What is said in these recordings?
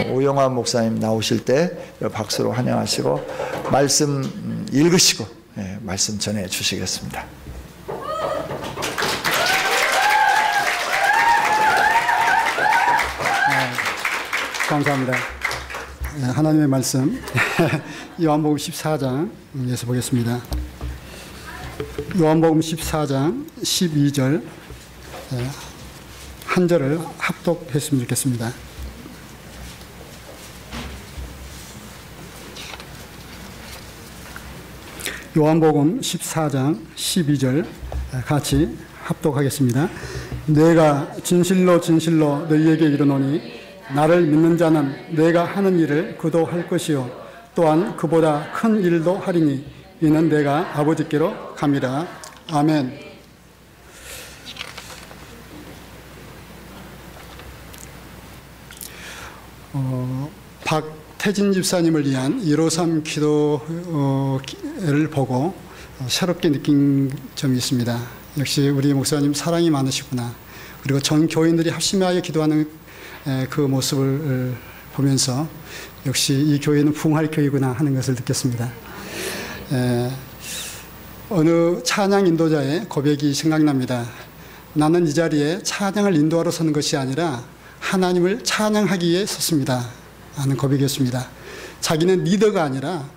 오영환 목사님 나오실 때 박수로 환영하시고 말씀 읽으시고 말씀 전해 주시겠습니다. 감사합니다. 하나님의 말씀 요한복음 14장에서 보겠습니다. 요한복음 14장 12절 한 절을 합독했으면 좋겠습니다. 요한복음 14장 12절 같이 합독하겠습니다. 내가 진실로 진실로 너희에게 이르노니 나를 믿는 자는 내가 하는 일을 그도 할 것이요 또한 그보다 큰 일도 하리니 이는 내가 아버지께로 감이라. 아멘. 박태진 집사님을 위한 153 기도를 보고 새롭게 느낀 점이 있습니다. 역시 우리 목사님 사랑이 많으시구나. 그리고 전 교인들이 합심하여 기도하는 그 모습을 보면서 역시 이 교회는 부흥할 교회구나 하는 것을 느꼈습니다. 어느 찬양 인도자의 고백이 생각납니다. 나는 이 자리에 찬양을 인도하러 서는 것이 아니라 하나님을 찬양하기 위해 섰습니다 하는 고백이었습니다. 자기는 리더가 아니라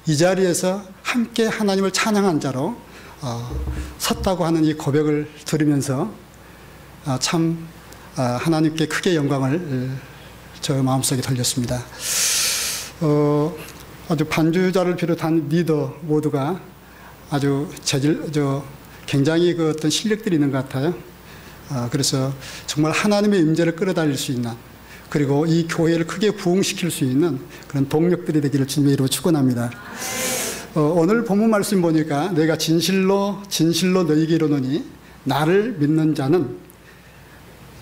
이 자리에서 함께 하나님을 찬양한 자로 섰다고 하는 이 고백을 들으면서 참 하나님께 크게 영광을 저 마음속에 돌렸습니다. 아주 반주자를 비롯한 리더 모두가 아주 굉장히 그 어떤 실력들이 있는 것 같아요. 그래서 정말 하나님의 임재를 끌어다닐 수 있는, 그리고 이 교회를 크게 부흥시킬 수 있는 그런 동력들이 되기를 주님의 이름으로 축원합니다. 오늘 본문 말씀 보니까 내가 진실로 진실로 너희에게 이르노니 나를 믿는 자는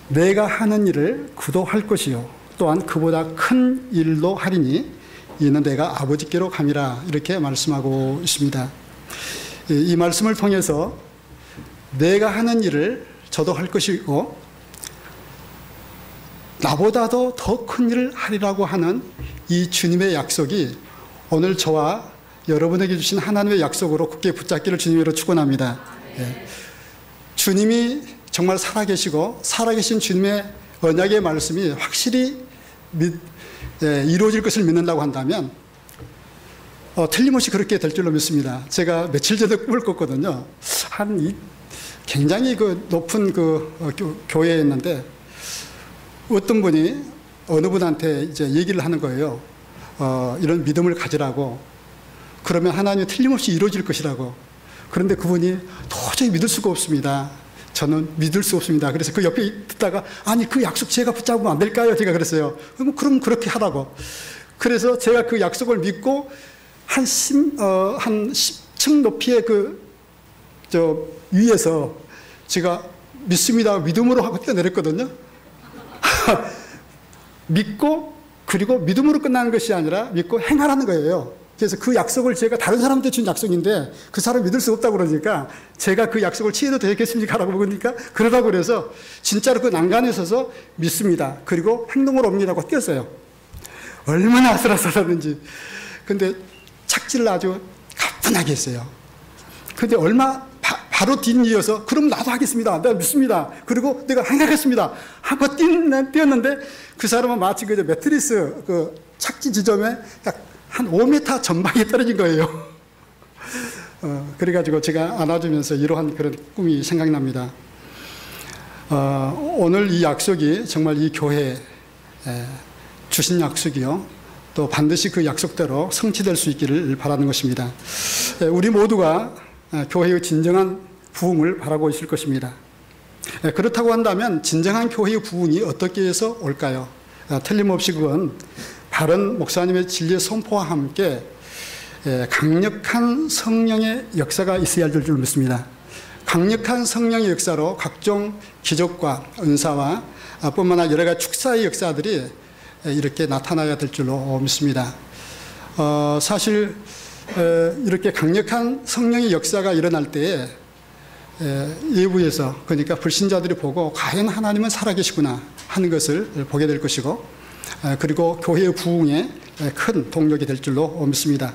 내가 하는 일을 그도 할 것이요 또한 그보다 큰 일도 하리니 이는 내가 아버지께로 감이라. 이렇게 말씀하고 있습니다. 이 말씀을 통해서 내가 하는 일을 저도 할 것이고 나보다도 더 큰 일을 하리라고 하는 이 주님의 약속이 오늘 저와 여러분에게 주신 하나님의 약속으로 굳게 붙잡기를 주님으로 축원합니다. 주님이 정말 살아계시고 살아계신 주님의 언약의 말씀이 확실히 이루어질 것을 믿는다고 한다면 틀림없이 그렇게 될 줄로 믿습니다. 제가 며칠 전에 꿈을 꿨거든요. 굉장히 그 높은 교회에 있는데 어떤 분이 어느 분한테 이제 얘기를 하는 거예요. 이런 믿음을 가지라고. 그러면 하나님이 틀림없이 이루어질 것이라고. 그런데 그분이 도저히 믿을 수가 없습니다. 저는 믿을 수 없습니다. 그래서 그 옆에 듣다가 아니 그 약속 제가 붙잡으면 안 될까요? 제가 그랬어요. 그럼 그렇게 하라고. 그래서 제가 그 약속을 믿고 한 10층 높이의 위에서 제가 믿습니다. 믿음으로 하고 뛰어내렸거든요. 믿고 그리고 믿음으로 끝나는 것이 아니라 믿고 행하라는 거예요. 그래서 그 약속을 제가 다른 사람한테 준 약속인데 그 사람 믿을 수 없다고 그러니까 제가 그 약속을 취해도 되겠습니까? 라고 그러니까 그러라고 그래서 진짜로 그 난간에 서서 믿습니다. 그리고 행동으로 옮기라고 뛰었어요. 얼마나 아슬아슬하는지. 근데 착지를 아주 가뿐하게 했어요. 근데 바로 뒷이어서 그럼 나도 하겠습니다. 내가 믿습니다. 그리고 내가 행하겠습니다. 하고 뛰었는데 그 사람은 마치 그 매트리스 그 착지 지점에 한 5m 전방에 떨어진 거예요. 그래가지고 제가 안아주면서 이러한 그런 꿈이 생각납니다. 오늘 이 약속이 정말 이 교회에 주신 약속이요. 또 반드시 그 약속대로 성취될 수 있기를 바라는 것입니다. 우리 모두가 교회의 진정한 부흥을 바라고 있을 것입니다. 그렇다고 한다면 진정한 교회의 부흥이 어떻게 해서 올까요? 틀림없이 그건 바른 목사님의 진리의 선포와 함께 강력한 성령의 역사가 있어야 될 줄 믿습니다. 강력한 성령의 역사로 각종 기적과 은사와 뿐만 아니라 여러 가지 축사의 역사들이 이렇게 나타나야 될 줄로 믿습니다. 사실 이렇게 강력한 성령의 역사가 일어날 때에 외부에서 그러니까 불신자들이 보고 과연 하나님은 살아계시구나 하는 것을 보게 될 것이고 그리고 교회의 부흥에 큰 동력이 될 줄로 믿습니다.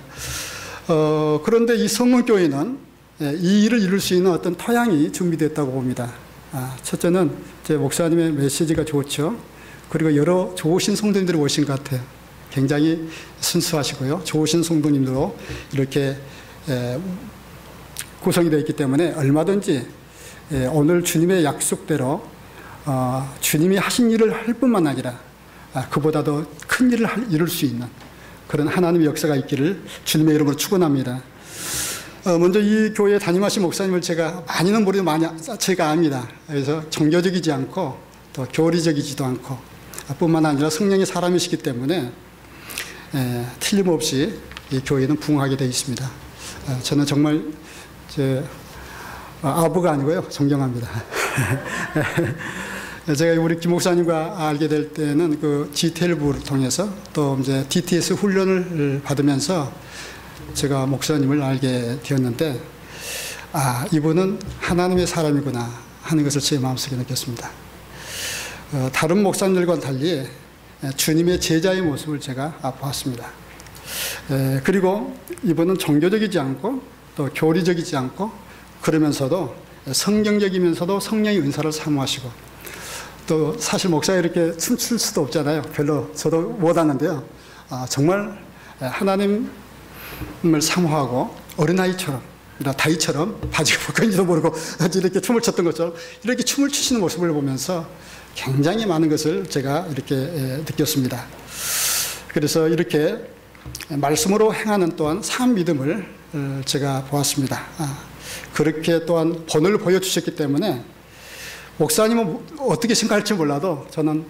그런데 이 성문교회는 이 일을 이룰 수 있는 어떤 토양이 준비됐다고 봅니다. 첫째는 제 목사님의 메시지가 좋죠. 그리고 여러 좋으신 성도님들이 오신 것 같아요. 굉장히 순수하시고요. 좋으신 성도님들로 이렇게 구성이 되어 있기 때문에 얼마든지 오늘 주님의 약속대로 주님이 하신 일을 할 뿐만 아니라 그보다도 큰 일을 이룰 수 있는 그런 하나님의 역사가 있기를 주님의 이름으로 축원합니다. 먼저 이 교회 담임하신 목사님을 제가 많이는 모르도 제가 압니다. 그래서 종교적이지 않고 또 교리적이지도 않고 뿐만 아니라 성령의 사람이시기 때문에 틀림없이 이 교회는 부흥하게 되어 있습니다. 저는 정말 아부가 아니고요, 존경합니다. 제가 우리 김 목사님과 알게 될 때는 그 G12를 통해서 또 이제 DTS 훈련을 받으면서 제가 목사님을 알게 되었는데, 이분은 하나님의 사람이구나 하는 것을 제 마음속에 느꼈습니다. 다른 목사님들과는 달리 주님의 제자의 모습을 제가 보았습니다. 그리고 이분은 종교적이지 않고 또 교리적이지 않고 그러면서도 성경적이면서도 성령의 은사를 사모하시고, 또 사실 목사가 이렇게 춤출 수도 없잖아요. 별로 저도 못하는데요. 정말 하나님을 사모하고 어린아이처럼, 다이처럼 바지가 벗겨진지도 모르고 이렇게 춤을 췄던 것처럼 이렇게 춤을 추시는 모습을 보면서 굉장히 많은 것을 제가 이렇게 느꼈습니다. 그래서 이렇게 말씀으로 행하는 또한 산 믿음을 제가 보았습니다. 그렇게 또한 본을 보여주셨기 때문에 목사님은 어떻게 생각할지 몰라도 저는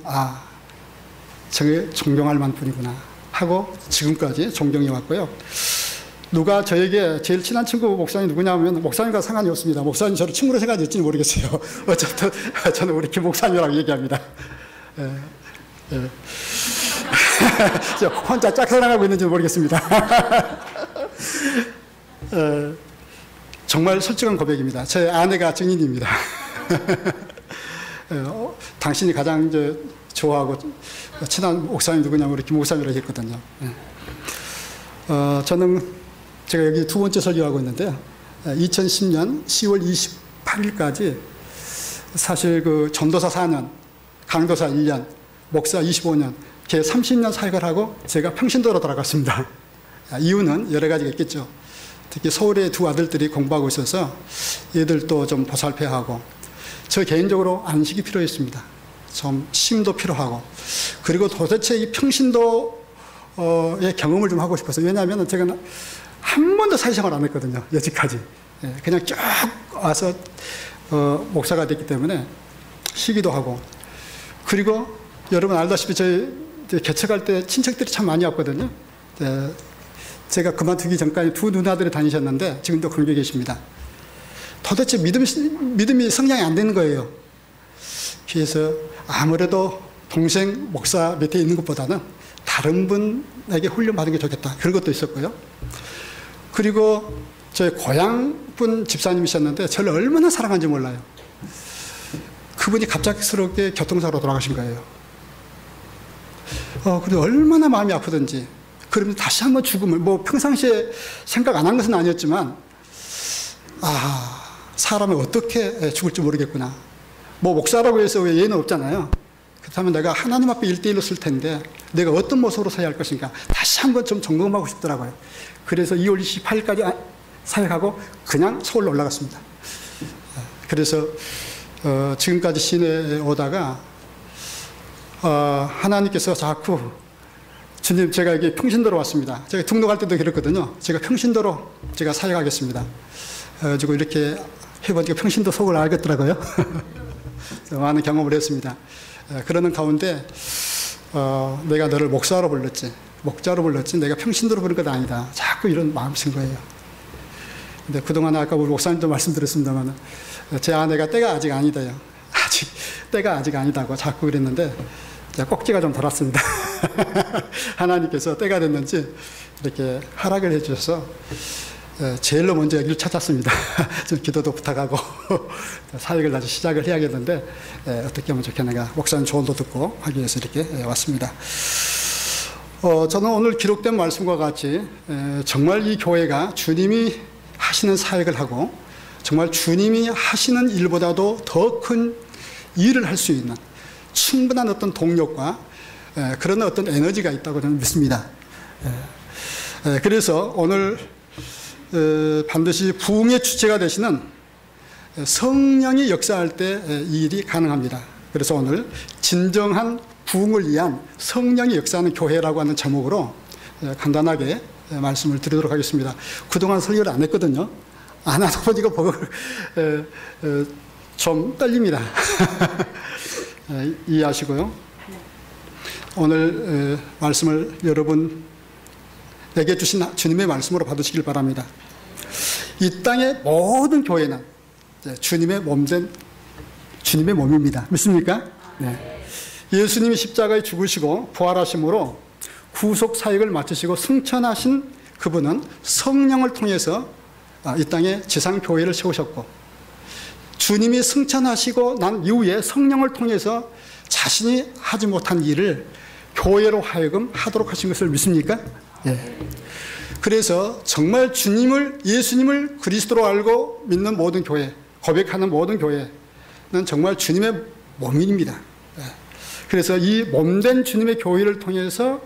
저게 존경할 만뿐이구나 하고 지금까지 존경해 왔고요. 누가 저에게 제일 친한 친구 목사님 누구냐면 목사님과 상관이 없습니다. 목사님 저를 친구로 생각할지는 모르겠어요. 어쨌든 저는 우리 김 목사님이라고 얘기합니다. 혼자 짝사랑하고 있는지 모르겠습니다. 정말 솔직한 고백입니다. 제 아내가 증인입니다. 당신이 가장 좋아하고 친한 목사님 누구냐면 우리 김 목사님이라고 했거든요. 저는 제가 여기 두 번째 설교하고 있는데요. 2010년 10월 28일까지 사실 그 전도사 4년, 강도사 1년, 목사 25년, 計 30년 사역을 하고 제가 평신도로 돌아갔습니다. 이유는 여러 가지가 있겠죠. 특히 서울에 두 아들들이 공부하고 있어서 얘들도 좀 보살펴야 하고, 저 개인적으로 안식이 필요했습니다. 좀 쉼도 필요하고, 그리고 도대체 이 평신도의 경험을 좀 하고 싶어서. 왜냐하면 제가 한 번도 사회생활 안 했거든요, 여지까지. 그냥 쭉 와서 목사가 됐기 때문에 쉬기도 하고, 그리고 여러분 알다시피 저희 개척할 때 친척들이 참 많이 왔거든요. 제가 그만두기 전까지 두 누나들이 다니셨는데 지금도 거기 계십니다. 도대체 믿음이 성장이 안 되는 거예요. 그래서 아무래도 동생 목사 밑에 있는 것보다는 다른 분에게 훈련받은 게 좋겠다, 그런 것도 있었고요. 그리고 저희 고향분 집사님이셨는데 저를 얼마나 사랑한지 몰라요. 그분이 갑작스럽게 교통사고로 돌아가신 거예요. 그리고 얼마나 마음이 아프든지, 그러면 다시 한번 죽음을, 평상시에 생각 안 한 것은 아니었지만, 사람이 어떻게 죽을지 모르겠구나. 목사라고 해서 왜 예는 없잖아요. 그렇다면 내가 하나님 앞에 1대1로 쓸 텐데 내가 어떤 모습으로 서야 할 것인가 다시 한번 좀 점검하고 싶더라고요. 그래서 2월 28일까지 사역하고 그냥 서울로 올라갔습니다. 그래서 지금까지 시내에 오다가 하나님께서 자꾸, 주님 제가 여기 평신도로 왔습니다. 제가 등록할 때도 그랬거든요. 제가 평신도로 제가 사역하겠습니다. 그래가지고 이렇게 해보니까 평신도 속을 알겠더라고요. 많은 경험을 했습니다. 그러는 가운데 내가 너를 목사로 불렀지, 목자로 불렀지, 내가 평신도로 부른 것 아니다, 자꾸 이런 마음이 든 거예요. 근데 그동안 아까 우리 목사님도 말씀드렸습니다만 제 아내가 때가 아직 아니다요, 때가 아직 아니다고 자꾸 그랬는데 꼭지가 좀 돌았습니다. 하나님께서 때가 됐는지 이렇게 허락을 해주셔서 제일로 먼저 여기를 찾았습니다. 좀 기도도 부탁하고 사역을 다시 시작을 해야겠는데 어떻게 하면 좋겠는가, 목사님 조언도 듣고 하기 위해서 이렇게 왔습니다. 저는 오늘 기록된 말씀과 같이 정말 이 교회가 주님이 하시는 사역을 하고 정말 주님이 하시는 일보다도 더 큰 일을 할 수 있는 충분한 어떤 동력과 그런 어떤 에너지가 있다고 저는 믿습니다. 그래서 오늘 반드시 부흥의 주체가 되시는 성령이 역사할 때 이 일이 가능합니다. 그래서 오늘 진정한 부흥을 위한 성령이 역사하는 교회라고 하는 제목으로 간단하게 말씀을 드리도록 하겠습니다. 그동안 설교를 안 했거든요. 안 하다 보니까 좀 떨립니다. 이해하시고요. 오늘 말씀을 여러분에게 주신 주님의 말씀으로 받으시길 바랍니다. 이 땅의 모든 교회는 주님의 몸된 주님의 몸입니다. 믿습니까? 네. 예수님이 십자가에 죽으시고 부활하심으로 구속 사역을 마치시고 승천하신 그분은 성령을 통해서 이 땅에 지상 교회를 세우셨고, 주님이 승천하시고 난 이후에 성령을 통해서 자신이 하지 못한 일을 교회로 하여금 하도록 하신 것을 믿습니까? 예. 그래서 정말 예수님을 그리스도로 알고 믿는 모든 교회, 고백하는 모든 교회는 정말 주님의 몸입니다. 그래서 이 몸된 주님의 교회를 통해서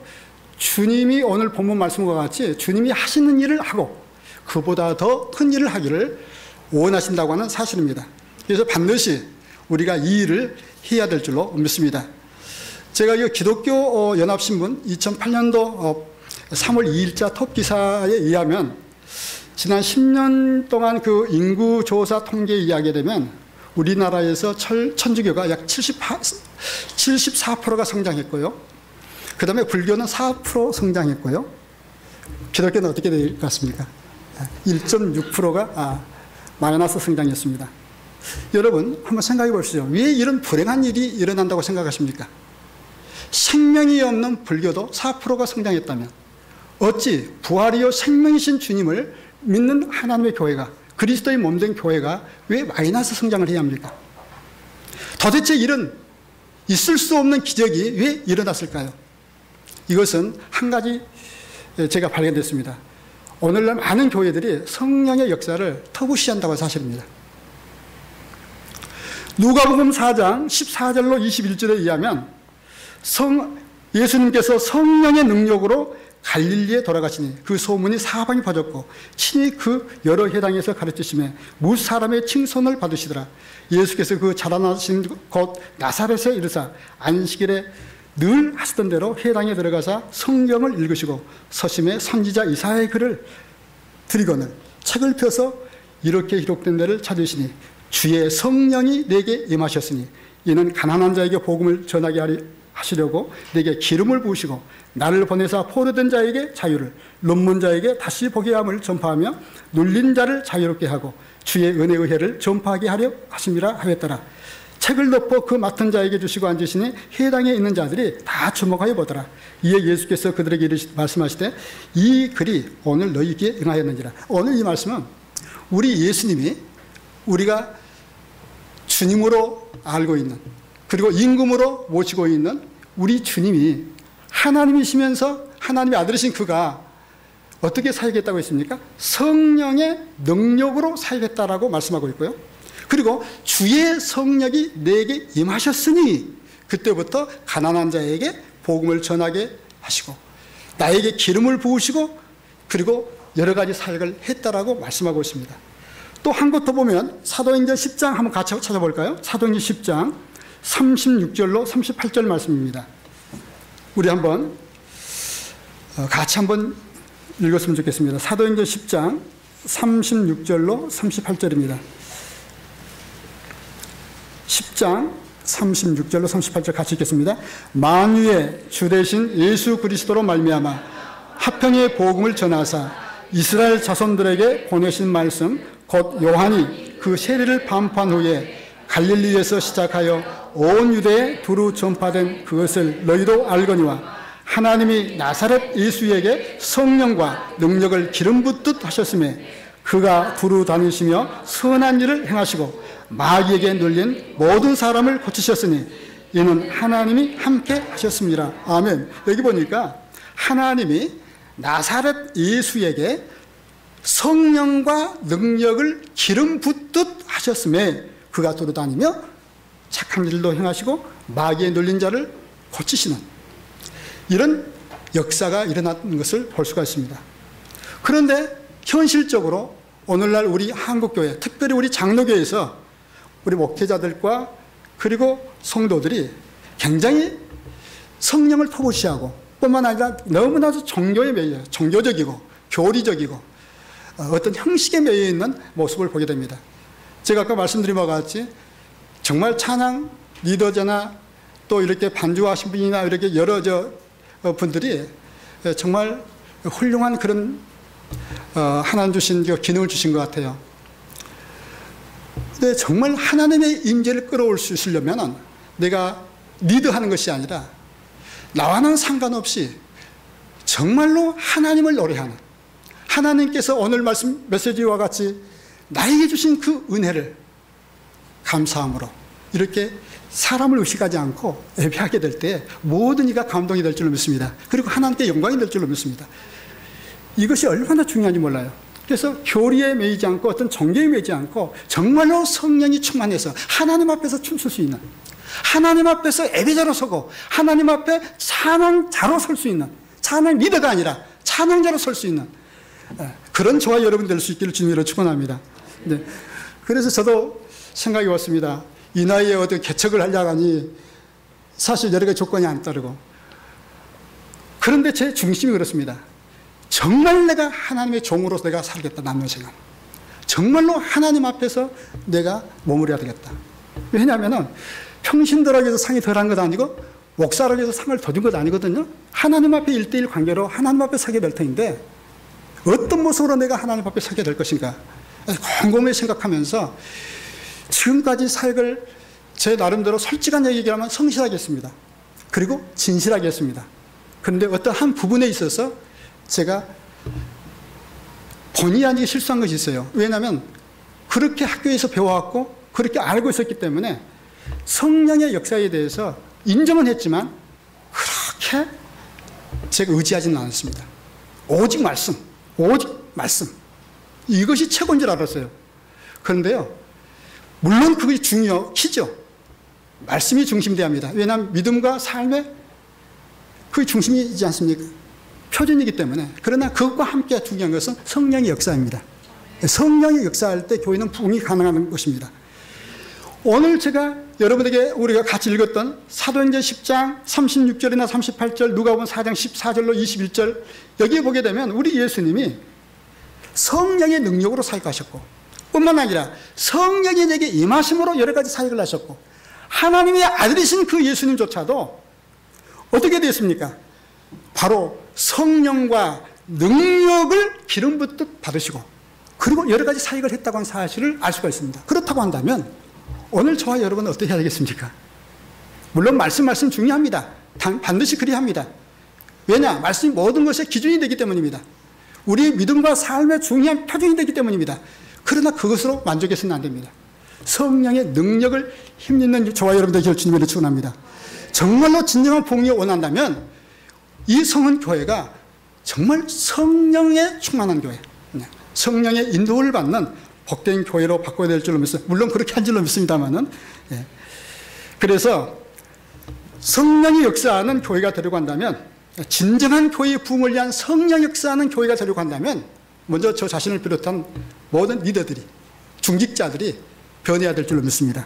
주님이 오늘 본문 말씀과 같이 주님이 하시는 일을 하고 그보다 더 큰 일을 하기를 원하신다고 하는 사실입니다. 그래서 반드시 우리가 이 일을 해야 될 줄로 믿습니다. 제가 이 기독교 연합신문 2008년도 3월 2일자 톱기사에 의하면 지난 10년 동안 그 인구조사 통계에 의하게 되면 우리나라에서 천주교가 약 74%가 성장했고요. 그 다음에 불교는 4% 성장했고요. 기독교는 어떻게 될 것 같습니까? 1.6%가 마이너스 성장했습니다. 여러분 한번 생각해 보시죠. 왜 이런 불행한 일이 일어난다고 생각하십니까? 생명이 없는 불교도 4%가 성장했다면 어찌 부활이요 생명이신 주님을 믿는 하나님의 교회가, 그리스도의 몸된 교회가 왜 마이너스 성장을 해야 합니까? 도대체 이런 있을 수 없는 기적이 왜 일어났을까요? 이것은 한 가지 제가 발견됐습니다. 오늘날 많은 교회들이 성령의 역사를 터부시한다고 사실입니다. 누가복음 4장 14절로 21절에 의하면 예수님께서 성령의 능력으로 갈릴리에 돌아가시니 그 소문이 사방에 퍼졌고 친히 그 여러 회당에서 가르치시며 무 사람의 칭송을 받으시더라. 예수께서 그 자라나신 곳 나사렛에 이르사 안식일에 늘 하시던 대로 회당에 들어가사 성경을 읽으시고 서심에 선지자 이사야의 글을 들이거늘 책을 펴서 이렇게 기록된 데를 찾으시니 주의 성령이 내게 임하셨으니 이는 가난한 자에게 복음을 전하게 하시려고 내게 기름을 부으시고 나를 보내사 포로된 자에게 자유를, 눈먼 자에게 다시 보게 함을 전파하며 눌린 자를 자유롭게 하고 주의 은혜의 의회를 전파하게 하려 하심이라 하였더라. 책을 덮어 그 맡은 자에게 주시고 앉으시니 회당에 있는 자들이 다 주목하여 보더라. 이에 예수께서 그들에게 말씀하시되 이 글이 오늘 너희에게 응하였는지라. 오늘 이 말씀은 우리 예수님이 우리가 주님으로 알고 있는, 그리고 임금으로 모시고 있는 우리 주님이 하나님이시면서 하나님의 아들이신 그가 어떻게 사역했다고 했습니까? 성령의 능력으로 사역했다라고 말씀하고 있고요. 그리고 주의 성령이 내게 임하셨으니 그때부터 가난한 자에게 복음을 전하게 하시고 나에게 기름을 부으시고 그리고 여러 가지 사역을 했다라고 말씀하고 있습니다. 또 한 곳 더 보면 사도행전 10장 한번 같이 찾아볼까요? 사도행전 10장 36절로 38절 말씀입니다. 우리 한번 같이 한번 읽었으면 좋겠습니다. 사도행전 10장 36절로 38절입니다. 10장 36절로 38절 같이 읽겠습니다. 만유의 주 되신 예수 그리스도로 말미암아 화평의 복음을 전하사 이스라엘 자손들에게 보내신 말씀 곧 요한이 그 세례를 반포한 후에 갈릴리에서 시작하여 온 유대에 두루 전파된 그것을 너희도 알거니와 하나님이 나사렛 예수에게 성령과 능력을 기름 붓듯 하셨음에 그가 두루 다니시며 선한 일을 행하시고 마귀에게 눌린 모든 사람을 고치셨으니 이는 하나님이 함께 하셨습니다. 아멘. 여기 보니까 하나님이 나사렛 예수에게 성령과 능력을 기름 붓듯 하셨음에 그가 두루 다니며 착한 일도 행하시고 마귀에 눌린 자를 고치시는 이런 역사가 일어나는 것을 볼 수가 있습니다. 그런데 현실적으로 오늘날 우리 한국교회, 특별히 우리 장로교회에서 우리 목회자들과 그리고 성도들이 굉장히 성령을 터부시하고 뿐만 아니라 너무나도 종교에 매여 종교적이고 교리적이고 어떤 형식에 매여 있는 모습을 보게 됩니다. 제가 아까 말씀드린 바와 같이 정말 찬양 리더자나 또 이렇게 반주하신 분이나 이렇게 여러 분들이 정말 훌륭한 그런 하나님 주신 기능을 주신 것 같아요. 근데 정말 하나님의 임재를 끌어올 수 있으려면 내가 리드하는 것이 아니라 나와는 상관없이 정말로 하나님을 노래하는 하나님께서 오늘 말씀 메시지와 같이 나에게 주신 그 은혜를 감사함으로 이렇게 사람을 의식하지 않고 예배하게 될 때 모든 이가 감동이 될 줄로 믿습니다. 그리고 하나님께 영광이 될 줄로 믿습니다. 이것이 얼마나 중요한지 몰라요. 그래서 교리에 매이지 않고 어떤 종교에 매이지 않고 정말로 성령이 충만해서 하나님 앞에서 춤출 수 있는 하나님 앞에서 예배자로 서고 하나님 앞에 찬양자로 설 수 있는 찬양 리더가 아니라 찬양자로 설 수 있는 그런 저와 여러분 될 수 있기를 주님으로 축원합니다. 네. 그래서 저도 생각이 왔습니다. 이 나이에 어떤 개척을 하려고 하니 사실 여러 가지 조건이 안 따르고 그런데 제 중심이 그렇습니다. 정말 내가 하나님의 종으로서 내가 살겠다. 남는 생각 정말로 하나님 앞에서 내가 머무려야 되겠다. 왜냐하면 평신도라고 해서 상이 덜한 것 아니고 목사라고 해서 상을 더 준 것 아니거든요. 하나님 앞에 1:1 관계로 하나님 앞에 서게 될 터인데 어떤 모습으로 내가 하나님 앞에 서게 될 것인가 곰곰이 생각하면서 지금까지 사역을 제 나름대로 솔직한 얘기라면 성실하게 했습니다. 그리고 진실하게 했습니다. 그런데 어떤 한 부분에 있어서 제가 본의 아니게 실수한 것이 있어요. 왜냐하면 그렇게 학교에서 배워왔고 그렇게 알고 있었기 때문에 성령의 역사에 대해서 인정은 했지만 그렇게 제가 의지하지는 않았습니다. 오직 말씀 이것이 최고인 줄 알았어요. 그런데요 물론 그것이 키죠. 말씀이 중심돼야 합니다. 왜냐하면 믿음과 삶의 그게 중심이지 않습니까? 표준이기 때문에. 그러나 그것과 함께 중요한 것은 성령의 역사입니다. 성령이 역사할 때 교회는 부흥이 가능한 것입니다. 오늘 제가 여러분에게 우리가 같이 읽었던 사도행전 10장 36절이나 38절 누가복음 4장 14절로 21절 여기에 보게 되면 우리 예수님이 성령의 능력으로 사역하셨고 뿐만 아니라 성령이 내게 임하심으로 여러 가지 사역을 하셨고 하나님의 아들이신 그 예수님조차도 어떻게 되었습니까? 바로 성령과 능력을 기름 붓듯 받으시고 그리고 여러 가지 사역을 했다고 하는 사실을 알 수가 있습니다. 그렇다고 한다면 오늘 저와 여러분은 어떻게 해야 되겠습니까? 물론 말씀 중요합니다. 반드시 그리합니다. 왜냐? 말씀이 모든 것의 기준이 되기 때문입니다. 우리의 믿음과 삶의 중요한 표준이 되기 때문입니다. 그러나 그것으로 만족해서는 안 됩니다. 성령의 능력을 힘입는 저와 여러분들 주님을 축원합니다. 정말로 진정한 복음이 원한다면 이 성은 교회가 정말 성령에 충만한 교회, 성령의 인도를 받는 복된 교회로 바꿔야 될 줄로 믿습니다. 물론 그렇게 한 줄로 믿습니다만은. 그래서 성령이 역사하는 교회가 되려고 한다면 진정한 교회의 부흥을 위한 성령 역사하는 교회가 되려고 한다면 먼저 저 자신을 비롯한 모든 리더들이 중직자들이 변해야 될 줄로 믿습니다.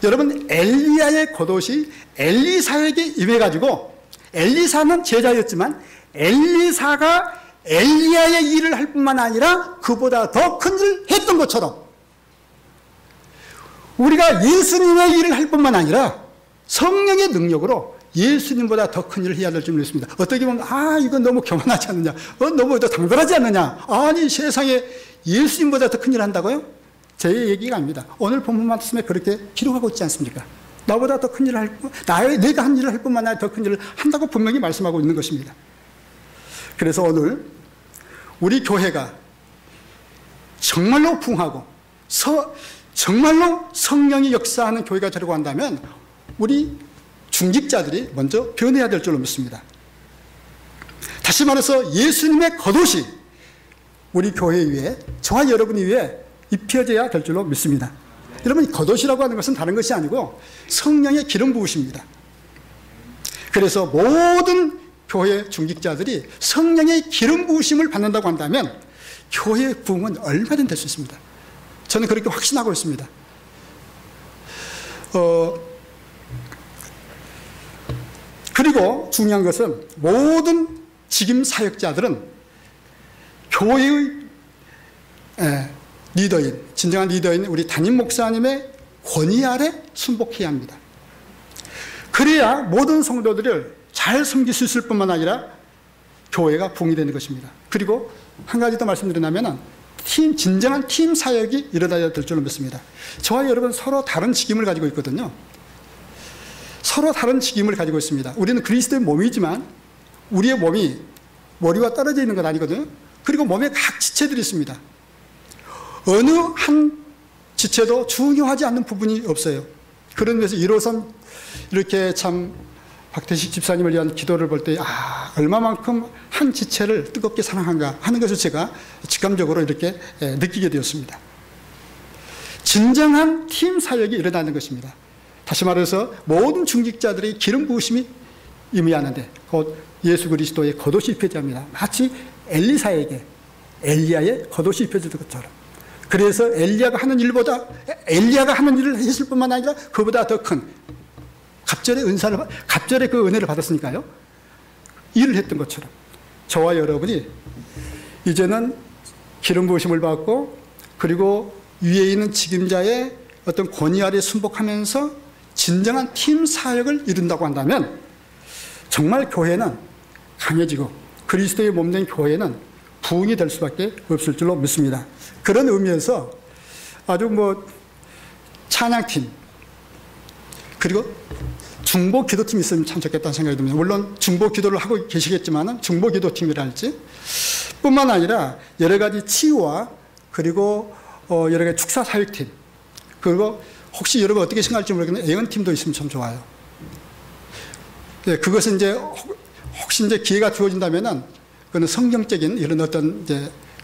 여러분 엘리야의 겉옷이 엘리사에게 임해가지고 엘리사는 제자였지만 엘리사가 엘리야의 일을 할 뿐만 아니라 그보다 더 큰 일을 했던 것처럼 우리가 예수님의 일을 할 뿐만 아니라 성령의 능력으로 예수님보다 더 큰 일을 해야 될 줄 믿습니다. 어떻게 보면 이건 너무 교만하지 않느냐, 너무 당돌하지 않느냐, 아니 세상에 예수님보다 더 큰 일을 한다고요? 제 얘기가 아닙니다. 오늘 본문 말씀에 그렇게 기록하고 있지 않습니까? 나보다 더 큰 일을 내가 한 일을 할 뿐만 아니라 더 큰 일을 한다고 분명히 말씀하고 있는 것입니다. 그래서 오늘 우리 교회가 정말로 부흥하고 정말로 성령이 역사하는 교회가 되려고 한다면 우리 중직자들이 먼저 변해야 될 줄로 믿습니다. 다시 말해서 예수님의 겉옷이 우리 교회 위에, 저와 여러분 위에 입혀져야 될 줄로 믿습니다. 여러분, 겉옷이라고 하는 것은 다른 것이 아니고 성령의 기름 부으십니다. 그래서 모든 교회 중직자들이 성령의 기름 부으심을 받는다고 한다면 교회의 부흥은 얼마든 될 수 있습니다. 저는 그렇게 확신하고 있습니다. 그리고 중요한 것은 모든 직임 사역자들은 교회의 리더인, 진정한 리더인 우리 담임 목사님의 권위 아래 순복해야 합니다. 그래야 모든 성도들을 잘 섬길 수 있을 뿐만 아니라 교회가 부흥이 되는 것입니다. 그리고 한 가지 더 말씀드리자면 진정한 팀 사역이 일어나야 될 줄로 믿습니다. 저와 여러분 서로 다른 직임을 가지고 있거든요. 서로 다른 직임을 가지고 있습니다. 우리는 그리스도의 몸이지만 우리의 몸이 머리와 떨어져 있는 건 아니거든요. 그리고 몸에 각 지체들이 있습니다. 어느 한 지체도 중요하지 않는 부분이 없어요. 그런 면에서 1호선 이렇게 참 박태식 집사님을 위한 기도를 볼 때 얼마만큼 한 지체를 뜨겁게 사랑한가 하는 것을 제가 직감적으로 이렇게 느끼게 되었습니다. 진정한 팀 사역이 일어나는 것입니다. 다시 말해서 모든 중직자들의 기름 부으심이 의미하는데 곧 예수 그리스도의 겉옷이 입혀져야 합니다. 마치 엘리사에게 엘리야의 겉옷이 입혀질 것처럼. 그래서 엘리야가 하는 일을 했을 뿐만 아니라 그보다 더 큰 갑절의 그 은혜를 받았으니까요. 일을 했던 것처럼 저와 여러분이 이제는 기름 부으심을 받고 그리고 위에 있는 직임자의 어떤 권위 아래 순복하면서 진정한 팀 사역을 이룬다고 한다면 정말 교회는 강해지고 그리스도의 몸된 교회는 부흥이 될 수밖에 없을 줄로 믿습니다. 그런 의미에서 아주 찬양팀 그리고 중보 기도팀이 있으면 참 좋겠다는 생각이 듭니다. 물론 중보 기도를 하고 계시겠지만 중보 기도팀이랄지 뿐만 아니라 여러 가지 치유와 그리고 여러 가지 축사 사역팀 그리고 혹시 여러분 어떻게 생각할지 모르겠는데 애언팀도 있으면 참 좋아요. 네, 그것은 혹시 기회가 주어진다면은 그는 성경적인 이런 어떤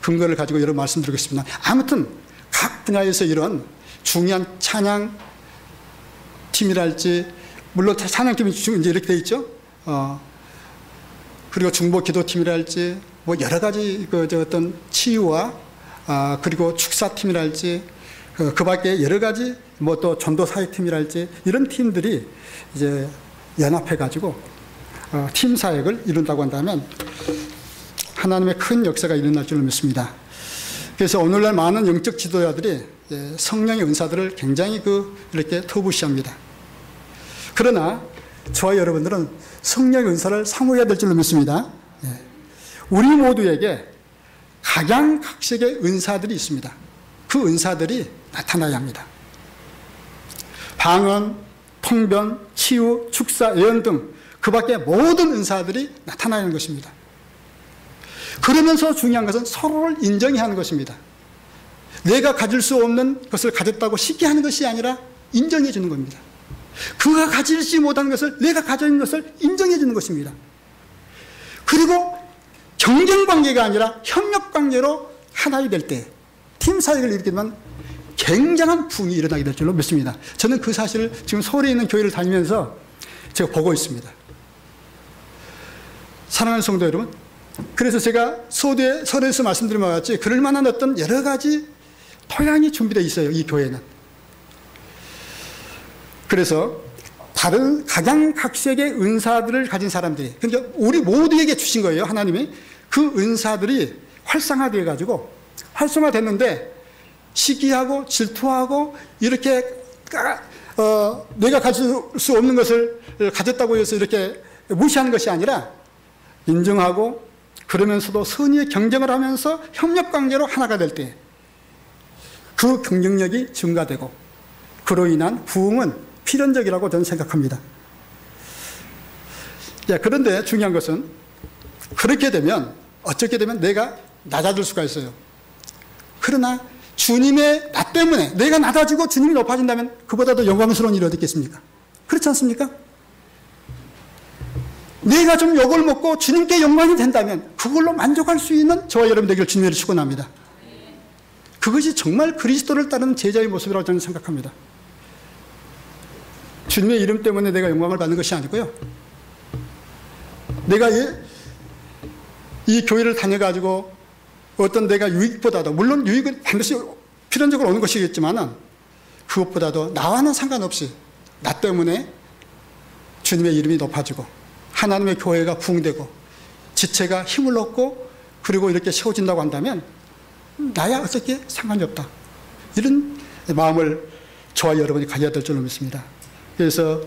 근거를 가지고 여러 말씀드리겠습니다. 아무튼 각 분야에서 이런 중요한 찬양 팀이랄지 물론 찬양팀이 이제 이렇게 돼 있죠. 그리고 중보 기도팀이랄지 여러 가지 어떤 치유와 그리고 축사팀이랄지 그 밖에 여러 가지 또 전도 사역팀이랄지 이런 팀들이 이제 연합해 가지고 팀 사역을 이룬다고 한다면 하나님의 큰 역사가 일어날 줄로 믿습니다. 그래서 오늘날 많은 영적 지도자들이 성령의 은사들을 굉장히 이렇게 터부시합니다. 그러나 저와 여러분들은 성령의 은사를 사모해야 될 줄로 믿습니다. 우리 모두에게 각양각색의 은사들이 있습니다. 그 은사들이 나타나야 합니다. 방언, 통변, 치유, 축사, 예언 등 그 밖에 모든 은사들이 나타나야 하는 것입니다. 그러면서 중요한 것은 서로를 인정해야 하는 것입니다. 내가 가질 수 없는 것을 가졌다고 쉽게 하는 것이 아니라 인정해 주는 겁니다. 그가 가지지 못하는 것을 내가 가지고 있는 것을 인정해 주는 것입니다. 그리고 경쟁관계가 아니라 협력관계로 하나가 될 때 팀 사역을 일으키게 되면 굉장한 부흥이 일어나게 될 줄로 믿습니다. 저는 그 사실을 지금 서울에 있는 교회를 다니면서 제가 보고 있습니다. 사랑하는 성도 여러분, 그래서 제가 서두에서 말씀드린 바와 같이 그럴 만한 어떤 여러 가지 토양이 준비되어 있어요. 이 교회는. 그래서 다른 각양각색의 은사들을 가진 사람들이, 그러니까 우리 모두에게 주신 거예요. 하나님이. 그 은사들이 활성화되어 가지고 활성화됐는데 시기하고 질투하고 이렇게 내가 가질 수 없는 것을 가졌다고 해서 이렇게 무시하는 것이 아니라 인정하고 그러면서도 선의의 경쟁을 하면서 협력관계로 하나가 될 때 그 경쟁력이 증가되고 그로 인한 부흥은 필연적이라고 저는 생각합니다. 그런데 중요한 것은 그렇게 되면 어떻게 되면 내가 낮아질 수가 있어요. 그러나 주님의 나 때문에 내가 낮아지고 주님이 높아진다면 그보다 더 영광스러운 일이 어디 있겠습니까? 그렇지 않습니까? 내가 좀 욕을 먹고 주님께 영광이 된다면 그걸로 만족할 수 있는 저와 여러분 되기를 주님으로 축원합니다. 그것이 정말 그리스도를 따르는 제자의 모습이라고 저는 생각합니다. 주님의 이름 때문에 내가 영광을 받는 것이 아니고요. 내가 이 교회를 다녀가지고 어떤 내가 유익보다도, 물론 유익은 반드시 필연적으로 오는 것이겠지만 그것보다도 나와는 상관없이 나 때문에 주님의 이름이 높아지고 하나님의 교회가 부흥되고 지체가 힘을 얻고 그리고 이렇게 세워진다고 한다면 나야 어떻게 상관이 없다. 이런 마음을 저와 여러분이 가져야 될 줄로 믿습니다. 그래서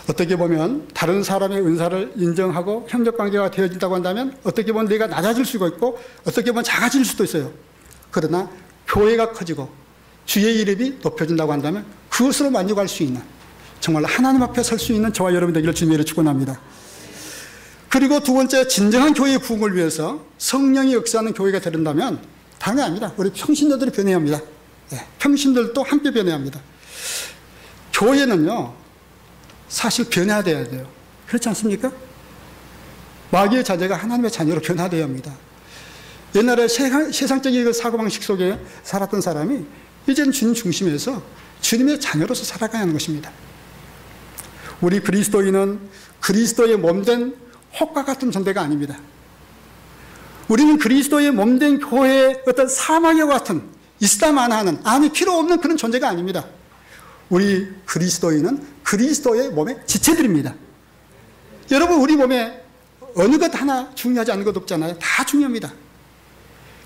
어떻게 보면 다른 사람의 은사를 인정하고 협력관계가 되어진다고 한다면 어떻게 보면 내가 낮아질 수가 있고 어떻게 보면 작아질 수도 있어요. 그러나 교회가 커지고 주의 이름이 높여진다고 한다면 그것으로 만족할 수 있는 정말 하나님 앞에 설 수 있는 저와 여러분 되기를 주님으로 축원합니다. 그리고 두 번째, 진정한 교회의 부흥을 위해서 성령이 역사하는 교회가 되는다면 당연합니다. 우리 평신도들이 변해야 합니다. 네, 평신들도 함께 변해야 합니다. 교회는요 사실 변화되어야 돼요. 그렇지 않습니까? 마귀의 자녀가 하나님의 자녀로 변화되어야 합니다. 옛날에 세상적인 사고방식 속에 살았던 사람이 이제는 주님 중심에서 주님의 자녀로서 살아가야 하는 것입니다. 우리 그리스도인은 그리스도의 몸된 혹과 같은 존재가 아닙니다. 우리는 그리스도의 몸된 교회의 어떤 사막과 같은 있다만 하는 아니 필요 없는 그런 존재가 아닙니다. 우리 그리스도인은 그리스도의 몸의 지체들입니다. 여러분 우리 몸에 어느 것 하나 중요하지 않은 것 없잖아요. 다 중요합니다.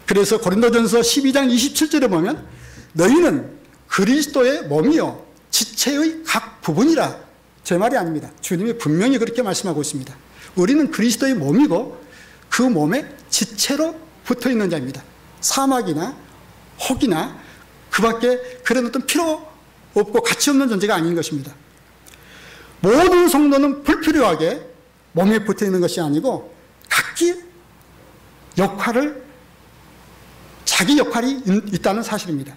그래서 고린도전서 12장 27절에 보면 너희는 그리스도의 몸이요 지체의 각 부분이라. 제 말이 아닙니다. 주님이 분명히 그렇게 말씀하고 있습니다. 우리는 그리스도의 몸이고 그 몸에 지체로 붙어있는 자입니다. 사막이나 혹이나 그 밖에 그런 어떤 필요 없고 가치 없는 존재가 아닌 것입니다. 모든 성도는 불필요하게 몸에 붙어있는 것이 아니고 각기 자기 역할이 있다는 사실입니다.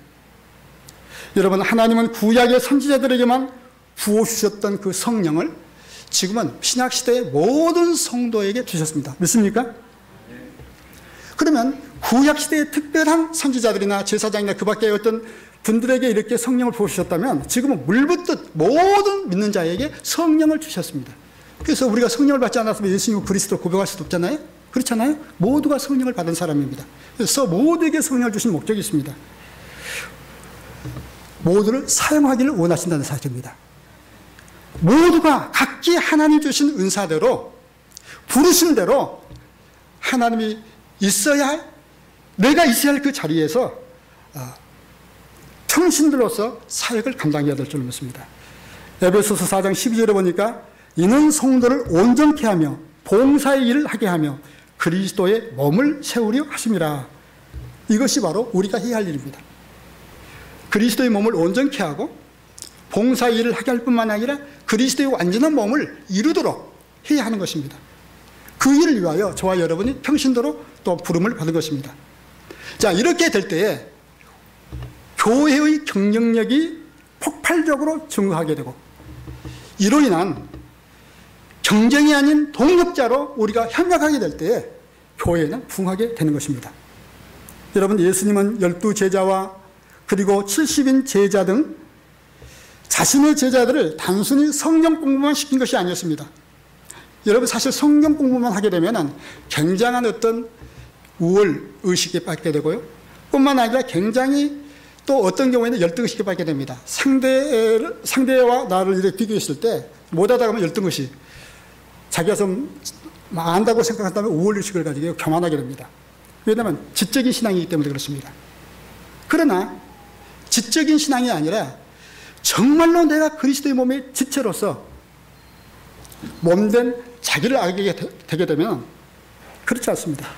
여러분 하나님은 구약의 선지자들에게만 부어주셨던 그 성령을 지금은 신약시대의 모든 성도에게 주셨습니다. 믿습니까? 그러면 구약시대의 특별한 선지자들이나 제사장이나 그 밖에 어떤 분들에게 이렇게 성령을 부어주셨다면 지금은 물붓듯 모든 믿는 자에게 성령을 주셨습니다. 그래서 우리가 성령을 받지 않았으면 예수님은 그리스도를 고백할 수도 없잖아요. 그렇잖아요. 모두가 성령을 받은 사람입니다. 그래서 모두에게 성령을 주신 목적이 있습니다. 모두를 사용하기를 원하신다는 사실입니다. 모두가 각기 하나님 주신 은사대로 부르신 대로 하나님이 내가 있어야 할 그 자리에서 평신들로서 사역을 감당해야 될 줄 믿습니다. 에베소서 4장 12절에 보니까 이는 성도를 온전케 하며 봉사의 일을 하게 하며 그리스도의 몸을 세우려 하심이라. 이것이 바로 우리가 해야 할 일입니다. 그리스도의 몸을 온전케 하고 봉사의 일을 하게 할 뿐만 아니라 그리스도의 완전한 몸을 이루도록 해야 하는 것입니다. 그 일을 위하여 저와 여러분이 평신도로 또 부름을 받은 것입니다. 자, 이렇게 될 때에 교회의 경쟁력이 폭발적으로 증가하게 되고 이로 인한 경쟁이 아닌 동력자로 우리가 협력하게 될 때에 교회는 부흥하게 되는 것입니다. 여러분 예수님은 12제자와 그리고 70인 제자 등 자신의 제자들을 단순히 성경 공부만 시킨 것이 아니었습니다. 여러분 사실 성경 공부만 하게 되면 굉장한 어떤 우월 의식에 빠지게 되고요. 뿐만 아니라 굉장히 또 어떤 경우에는 열등의식에 빠지게 됩니다. 상대와 나를 이렇게 비교했을 때 못하다 가면 열등의식, 자기가 좀 안다고 생각한다면 우월의식을 가지고 교만하게 됩니다. 왜냐하면 지적인 신앙이기 때문에 그렇습니다. 그러나 지적인 신앙이 아니라 정말로 내가 그리스도의 몸의 지체로서 몸된 자기를 알게 되게 되면 그렇지 않습니다.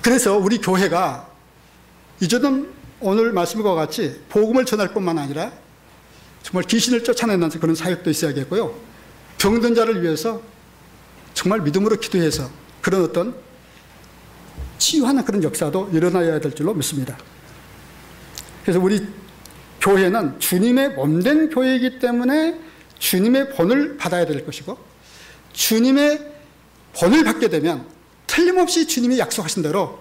그래서 우리 교회가 이전은 오늘 말씀과 같이 복음을 전할 뿐만 아니라 정말 귀신을 쫓아내는 그런 사역도 있어야겠고요. 병든 자를 위해서 정말 믿음으로 기도해서 그런 어떤 치유하는 그런 역사도 일어나야 될 줄로 믿습니다. 그래서 우리 교회는 주님의 몸된 교회이기 때문에 주님의 본을 받아야 될 것이고, 주님의 본을 받게 되면 틀림없이 주님이 약속하신 대로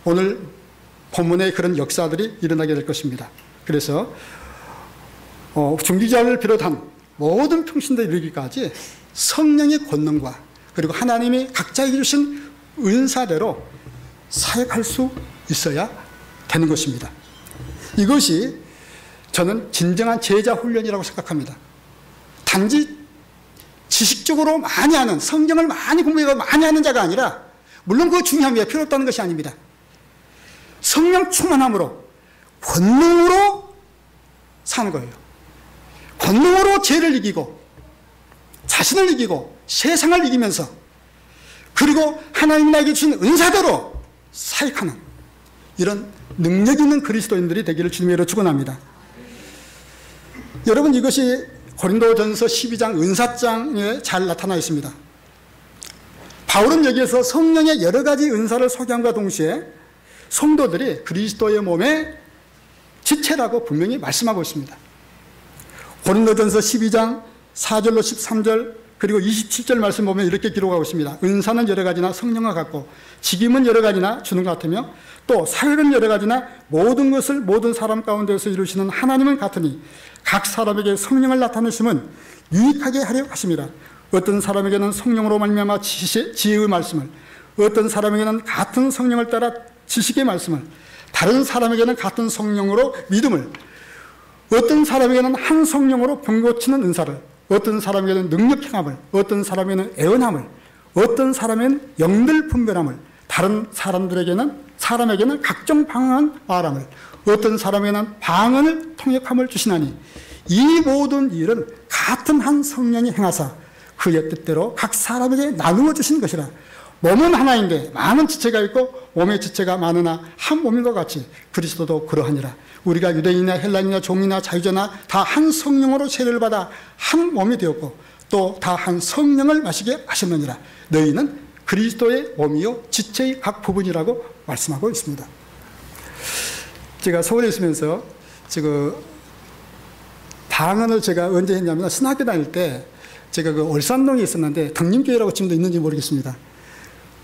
오늘 본문의 그런 역사들이 일어나게 될 것입니다. 그래서 중기자를 비롯한 모든 평신도에 이르기까지 성령의 권능과 그리고 하나님이 각자에게 주신 은사대로 사역할 수 있어야 되는 것입니다. 이것이 저는 진정한 제자 훈련이라고 생각합니다. 단지 지식적으로 많이 하는, 성경을 많이 공부하고 많이 하는 자가 아니라, 물론 그거 중요합니다. 필요 없다는 것이 아닙니다. 성령 충만함으로 권능으로 사는 거예요. 권능으로 죄를 이기고 자신을 이기고 세상을 이기면서, 그리고 하나님이 나에게 주신 은사대로 사역하는 이런 능력 있는 그리스도인들이 되기를 주님의 이름으로 축원합니다. 여러분, 이것이 고린도전서 12장 은사장에 잘 나타나 있습니다. 바울은 여기에서 성령의 여러 가지 은사를 소개함과 동시에 성도들이 그리스도의 몸의 지체라고 분명히 말씀하고 있습니다. 고린도전서 12장 4절로 13절 그리고 27절 말씀 보면 이렇게 기록하고 있습니다. 은사는 여러 가지나 성령과 같고, 직임은 여러 가지나 주는 것 같으며, 또 사역은 여러 가지나 모든 것을 모든 사람 가운데서 이루시는 하나님은 같으니 각 사람에게 성령을 나타내심은 유익하게 하려 하심이라. 어떤 사람에게는 성령으로 말미암아 지혜의 말씀을, 어떤 사람에게는 같은 성령을 따라 지식의 말씀을, 다른 사람에게는 같은 성령으로 믿음을, 어떤 사람에게는 한 성령으로 병 고치는 은사를, 어떤 사람에게는 능력 행함을, 어떤 사람에게는 애언함을, 어떤 사람에게는 영들 분별함을, 다른 사람에게는 각종 방언 말함을, 어떤 사람에게는 방언을 통역함을 주시나니 이 모든 일은 같은 한 성령이 행하사 그의 뜻대로 각 사람에게 나누어 주신 것이라. 몸은 하나인데 많은 지체가 있고 몸의 지체가 많으나 한 몸인 것 같이 그리스도도 그러하니라. 우리가 유대인이나 헬라인이나 종이나 자유자나 다 한 성령으로 세례를 받아 한 몸이 되었고 또 다 한 성령을 마시게 하셨느니라. 너희는 그리스도의 몸이요 지체의 각 부분이라고 말씀하고 있습니다. 제가 서울에 있으면서 방언을 제가 언제 했냐면 신학교 다닐 때 제가 그 월산동에 있었는데 덕림교회라고 지금도 있는지 모르겠습니다.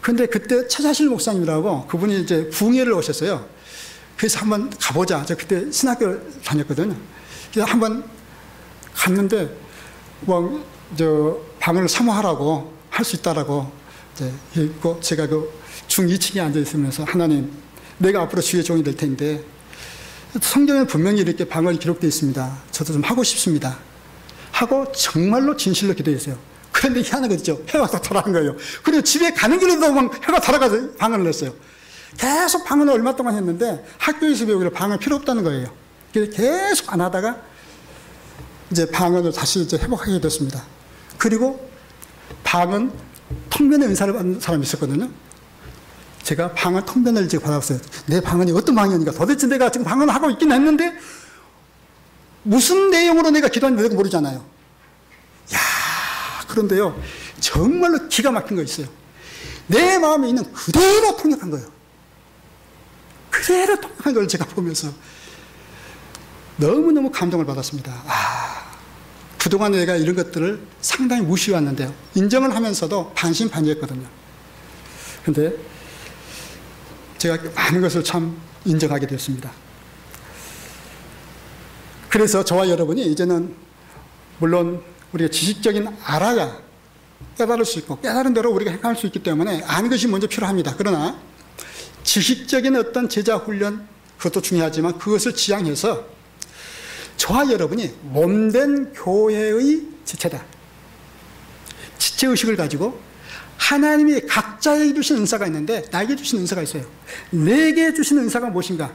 근데 그때 차자실 목사님이라고 그분이 이제 부흥회를 오셨어요. 그래서 한번 가보자. 저 그때 신학교를 다녔거든요. 그래서 한번 갔는데 방언을 사모하라고 할 수 있다라고 이제 있고, 제가 그 중2층에 앉아 있으면서 하나님, 내가 앞으로 주의 종이 될 텐데 성경에 분명히 이렇게 방언이 기록되어 있습니다. 저도 좀 하고 싶습니다. 하고 정말로 진실로 기도했어요. 그런데 희한한 거 있죠. 해가 다 돌아간 거예요. 그리고 집에 가는 길에도 막 해가 돌아가서 방언을 했어요. 계속 방언을 얼마 동안 했는데 학교에서 배우기를 방언 필요 없다는 거예요. 그래서 계속 안 하다가 이제 방언을 다시 이제 회복하게 됐습니다. 그리고 방언 통변의 은사를 받는 사람이 있었거든요. 제가 방언 통변을 이제 받았어요. 내 방언이 어떤 방언인가? 도대체 내가 지금 방언을 하고 있긴 했는데 무슨 내용으로 내가 기도하는지 내가 모르잖아요. 야, 그런데요, 정말로 기가 막힌 거 있어요. 내 마음에 있는 그대로 통역한 거예요. 그대로 통역한 걸 제가 보면서 너무너무 감동을 받았습니다. 그동안 내가 이런 것들을 상당히 무시해왔는데요. 인정을 하면서도 반신반의했거든요. 그런데 제가 많은 것을 참 인정하게 되었습니다. 그래서 저와 여러분이 이제는 물론 우리가 지식적인 알아야 깨달을 수 있고 깨달은 대로 우리가 행할 수 있기 때문에 아는 것이 먼저 필요합니다. 그러나 지식적인 어떤 제자 훈련, 그것도 중요하지만 그것을 지향해서 저와 여러분이 몸된 교회의 지체다. 지체의식을 가지고 하나님이 각자에게 주신 은사가 있는데 나에게 주신 은사가 있어요. 내게 주신 은사가 무엇인가?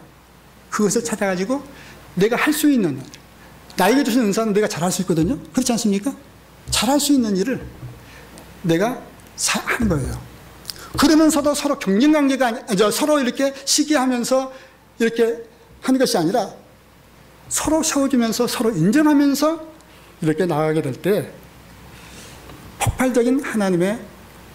그것을 찾아가지고 내가 할 수 있는, 나에게 주신 은사는 내가 잘할 수 있거든요. 그렇지 않습니까? 잘할 수 있는 일을 내가 하는 거예요. 그러면서도 서로 경쟁관계가 서로 이렇게 시기하면서 이렇게 하는 것이 아니라 서로 세워주면서 서로 인정하면서 이렇게 나아가게 될 때 폭발적인 하나님의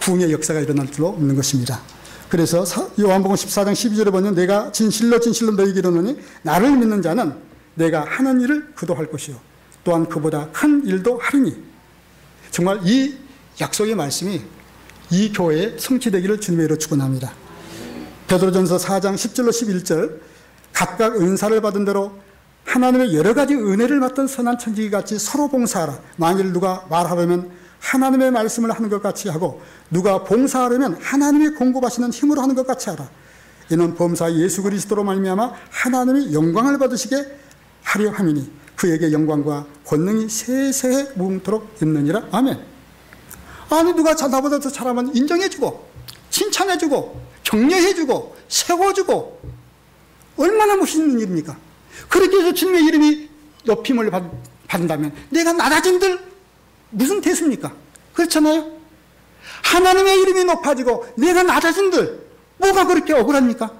부흥의 역사가 일어날 줄로 믿는 것입니다. 그래서 요한복음 14장 12절에 보면 내가 진실로 너희에게 이르노니 나를 믿는 자는 내가 하는 일을 그도 할 것이요 또한 그보다 큰 일도 하리니. 정말 이 약속의 말씀이 이 교회의 성취되기를 주님의 이름으로 축원합니다. 베드로전서 4장 10절로 11절 각각 은사를 받은 대로 하나님의 여러 가지 은혜를 맡은 선한 천지기같이 서로 봉사하라. 만일 누가 말하려면 하나님의 말씀을 하는 것 같이 하고 누가 봉사하려면 하나님이 공급하시는 힘으로 하는 것 같이 하라. 이는 범사 예수 그리스도로 말미암아 하나님이 영광을 받으시게 하려 함이니 그에게 영광과 권능이 세세에 무궁토록 있느니라. 아멘. 아니 누가 나보다 더 잘하면 인정해주고 칭찬해주고 격려해주고 세워주고 얼마나 멋있는 일입니까? 그렇게 해서 주님의 이름이 높임을 받는다면 내가 낮아진들 무슨 대수입니까? 그렇잖아요. 하나님의 이름이 높아지고 내가 낮아진들 뭐가 그렇게 억울합니까?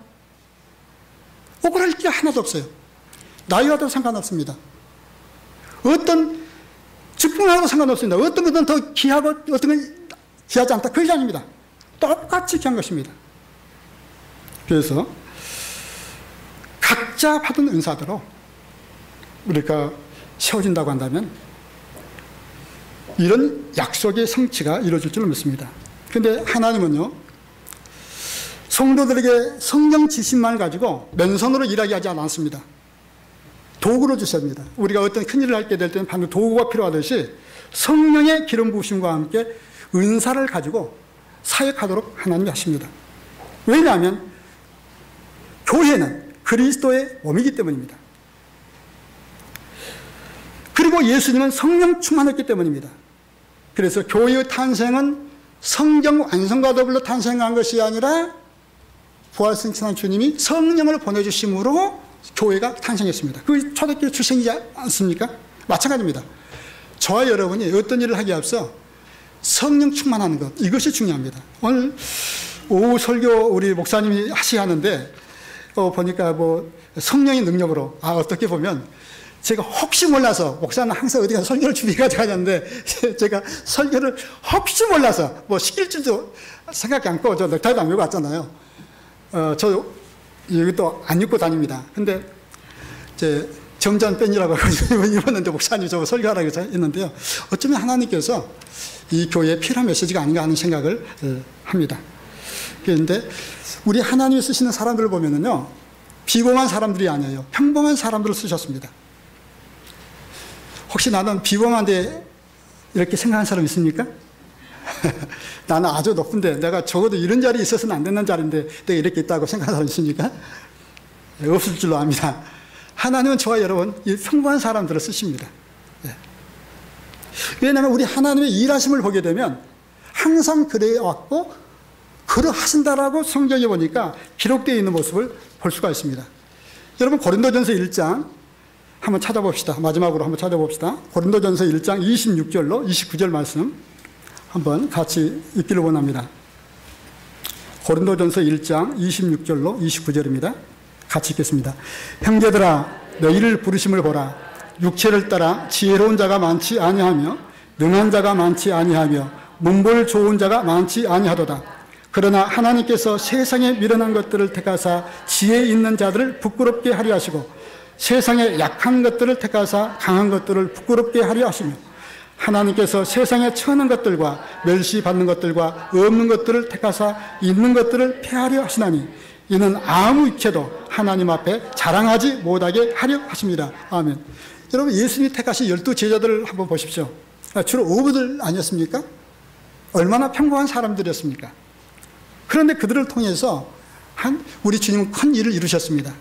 억울할 게 하나도 없어요. 나이와도 상관없습니다. 어떤 직분하고도 상관없습니다. 어떤 것은 더 귀하고 어떤 건 귀하지 않다. 그것이 아닙니다. 똑같이 귀한 것입니다. 그래서 각자 받은 은사대로 우리가 세워진다고 한다면 이런 약속의 성취가 이루어질 줄 믿습니다. 그런데 하나님은요, 성도들에게 성령 지심만 가지고 맨손으로 일하게 하지 않습니다. 도구로 주십니다. 우리가 어떤 큰일을 하게 될 때는 반드시 도구가 필요하듯이 성령의 기름 부으심과 함께 은사를 가지고 사역하도록 하나님이 하십니다. 왜냐하면 교회는 그리스도의 몸이기 때문입니다. 그리고 예수님은 성령 충만했기 때문입니다. 그래서 교회의 탄생은 성경 완성과 더불어 탄생한 것이 아니라 부활승천한 주님이 성령을 보내주심으로 교회가 탄생했습니다. 그 초대교회 출생이지 않습니까? 마찬가지입니다. 저와 여러분이 어떤 일을 하기에 앞서 성령 충만하는 것, 이것이 중요합니다. 오늘 오후 설교 우리 목사님이 하시는데 보니까 뭐 성령의 능력으로 어떻게 보면 제가 혹시 몰라서 목사는 항상 어디 가서 설교를 준비해가지고 하는데 제가 설교를 혹시 몰라서 뭐 시킬 줄도 생각이 않고 저 넥타이도 안 메고 왔잖아요. 저 여기 또 안 입고 다닙니다. 근데 제 점잖 뺀이라고 해가지고 입었는데 목사님 저 설교하라고 했는데요. 어쩌면 하나님께서 이 교회에 필요한 메시지가 아닌가 하는 생각을 합니다. 그런데 우리 하나님이 쓰시는 사람들을 보면은요, 비범한 사람들이 아니에요. 평범한 사람들을 쓰셨습니다. 혹시 나는 비범한데 이렇게 생각하는 사람 있습니까? 나는 아주 높은데 내가 적어도 이런 자리에 있어서는 안 되는 자리인데 내가 이렇게 있다고 생각하는 사람 있습니까? 없을 줄로 압니다. 하나님은 저와 여러분 이 평범한 사람들을 쓰십니다. 왜냐하면 우리 하나님의 일하심을 보게 되면 항상 그래왔고 그러하신다라고 성경에 보니까 기록되어 있는 모습을 볼 수가 있습니다. 여러분 고린도전서 1장 한번 찾아봅시다. 마지막으로 한번 찾아봅시다. 고린도전서 1장 26절로 29절 말씀 한번 같이 읽기를 원합니다. 고린도전서 1장 26절로 29절입니다. 같이 읽겠습니다. 형제들아 너희를 부르심을 보라. 육체를 따라 지혜로운 자가 많지 아니하며 능한 자가 많지 아니하며 문벌 좋은 자가 많지 아니하도다. 그러나 하나님께서 세상에 미련한 것들을 택하사 지혜 있는 자들을 부끄럽게 하려 하시고 세상에 약한 것들을 택하사 강한 것들을 부끄럽게 하려 하시며 하나님께서 세상에 처하는 것들과 멸시받는 것들과 없는 것들을 택하사 있는 것들을 폐하려 하시나니 이는 아무 육체도 하나님 앞에 자랑하지 못하게 하려 하십니다. 아멘. 여러분 예수님이 택하신 12 제자들을 한번 보십시오. 주로 어부들 아니었습니까? 얼마나 평범한 사람들이었습니까? 그런데 그들을 통해서 우리 주님은 큰 일을 이루셨습니다.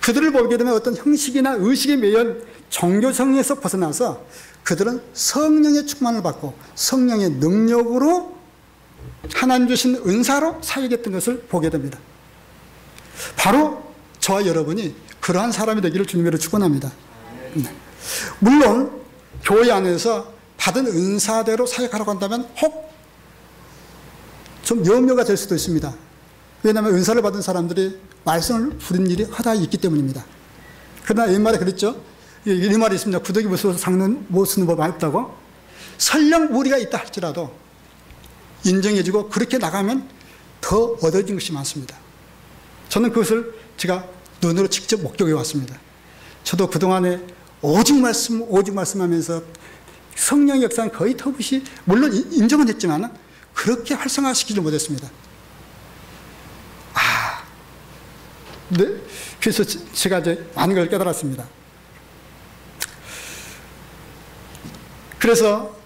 그들을 보게 되면 어떤 형식이나 의식에 매여 종교성에서 벗어나서 그들은 성령의 충만을 받고 성령의 능력으로 하나님 주신 은사로 사역했던 것을 보게 됩니다. 바로 저와 여러분이 그러한 사람이 되기를 주님으로 축원합니다. 물론 교회 안에서 받은 은사대로 사역하라고 한다면 혹 좀 염려가 될 수도 있습니다. 왜냐하면 은사를 받은 사람들이 말씀을 부린 일이 허다히 있기 때문입니다. 그러나 옛말에 그랬죠. 이 말이 있습니다. 구더기 무서워서 삭는 못 쓰는 법 없다고. 설령 무리가 있다 할지라도 인정해주고 그렇게 나가면 더 얻어진 것이 많습니다. 저는 그것을 제가 눈으로 직접 목격해 왔습니다. 저도 그동안에 오직 말씀하면서 성령의 역사는 거의 터부시, 물론 인정은 했지만 그렇게 활성화시키지 못했습니다. 네, 그래서 제가 이제 많은 걸 깨달았습니다. 그래서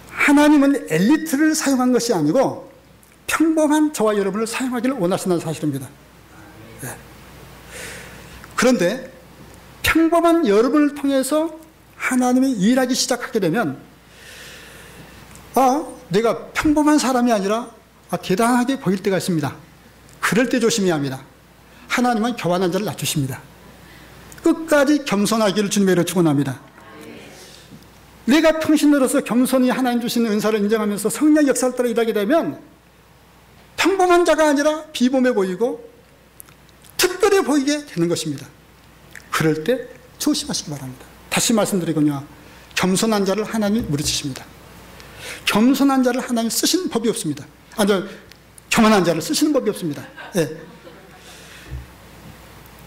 하나님은 엘리트를 사용한 것이 아니고 평범한 저와 여러분을 사용하기를 원하신다는 사실입니다. 네. 그런데 평범한 여러분을 통해서 하나님이 일하기 시작하게 되면 내가 평범한 사람이 아니라 대단하게 보일 때가 있습니다. 그럴 때 조심해야 합니다. 하나님은 교만한 자를 낮추십니다. 끝까지 겸손하기를 주님으로 축원합니다. 내가 평신으로서 겸손히 하나님 주시는 은사를 인정하면서 성령 역사를 따라 일하게 되면 평범한 자가 아니라 비범해 보이고 특별해 보이게 되는 것입니다. 그럴 때 조심하시기 바랍니다. 다시 말씀드리거든요. 겸손한 자를 하나님이 무르치십니다. 겸손한 자를 하나님이 쓰시는 법이 없습니다. 교만한 자를 쓰시는 법이 없습니다. 네.